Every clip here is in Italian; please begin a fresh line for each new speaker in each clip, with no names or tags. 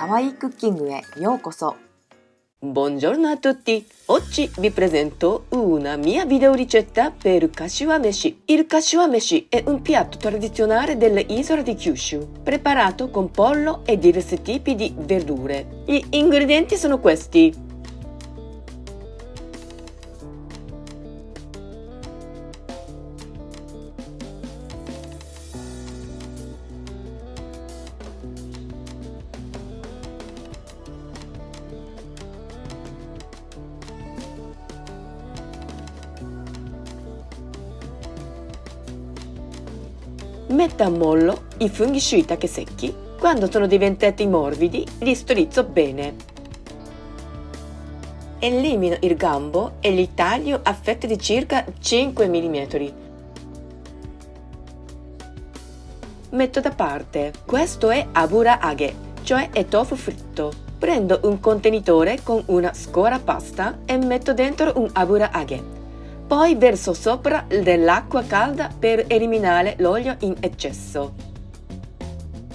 かわいいクッキングへようこそ。
Buongiorno a tutti! Oggi vi presento una mia videoricetta per kashiwameshi. Il kashiwameshi è un piatto tradizionale dell'isola di Kyushu, preparato con pollo e diversi tipi di verdure. Gli ingredienti sono questi. Metta a mollo i funghi shiitake secchi. Quando sono diventati morbidi, li strizzo bene. Elimino il gambo e li taglio a fette di circa 5 mm. Metto da parte. Questo è aburage, cioè è tofu fritto. Prendo un contenitore con una scora pasta e metto dentro un aburage. Poi verso sopra dell'acqua calda per eliminare l'olio in eccesso.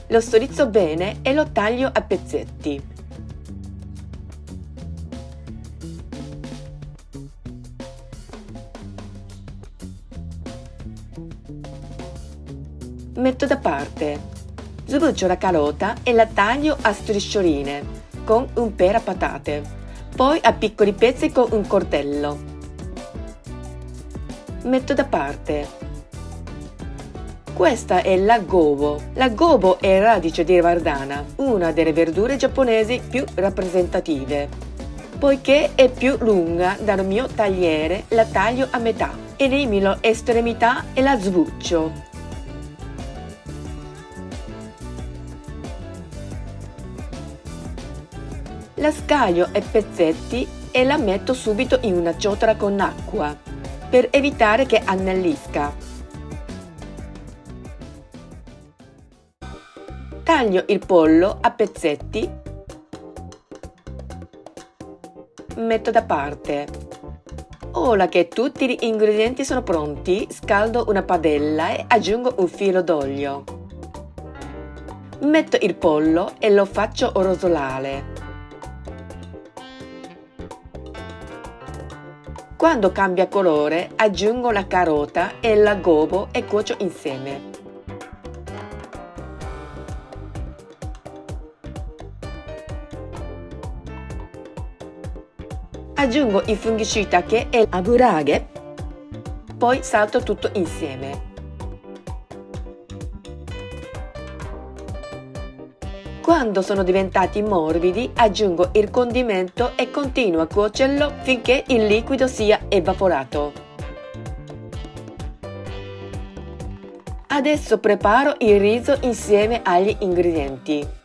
Lo strizzo bene e lo taglio a pezzetti. Metto da parte. Sbuccio la carota e la taglio a striscioline con un pera-patate, poi a piccoli pezzi con un coltello. Metto da parte. Questa è la gobo. La gobo è radice di vardana, una delle verdure giapponesi più rappresentative. Poiché è più lunga dal mio tagliere, la taglio a metà, elimino l'estremità e la sbuccio. La scaglio a pezzetti e la metto subito in una ciotola con acqua, per evitare che annellisca. Taglio il pollo a pezzetti. Metto da parte. Ora che tutti gli ingredienti sono pronti, scaldo una padella e aggiungo un filo d'olio. Metto il pollo e lo faccio rosolare. Quando cambia colore, aggiungo la carota e la gobo e cuocio insieme. Aggiungo i funghi shiitake e aburage, poi salto tutto insieme. Quando sono diventati morbidi, aggiungo il condimento e continuo a cuocerlo finché il liquido sia evaporato. Adesso preparo il riso insieme agli ingredienti.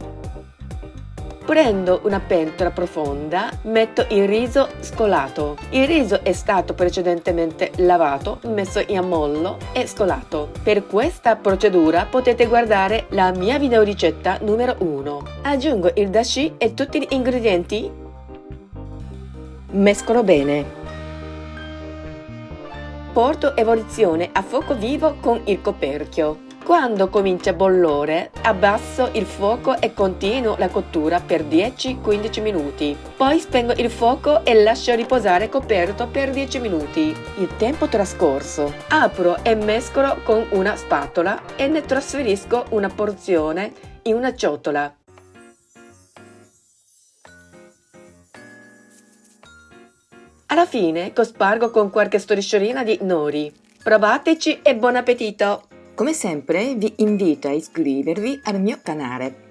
Prendo una pentola profonda, metto il riso scolato. Il riso è stato precedentemente lavato, messo in ammollo e scolato. Per questa procedura potete guardare la mia videoricetta numero 1. Aggiungo il dashi e tutti gli ingredienti. Mescolo bene. Porto ebollizione a fuoco vivo con il coperchio. Quando comincia a bollore, abbasso il fuoco e continuo la cottura per 10-15 minuti. Poi spengo il fuoco e lascio riposare coperto per 10 minuti. Il tempo trascorso, apro e mescolo con una spatola e ne trasferisco una porzione in una ciotola. Alla fine cospargo con qualche strisciolina di nori. Provateci e buon appetito!
Come sempre vi invito a iscrivervi al mio canale.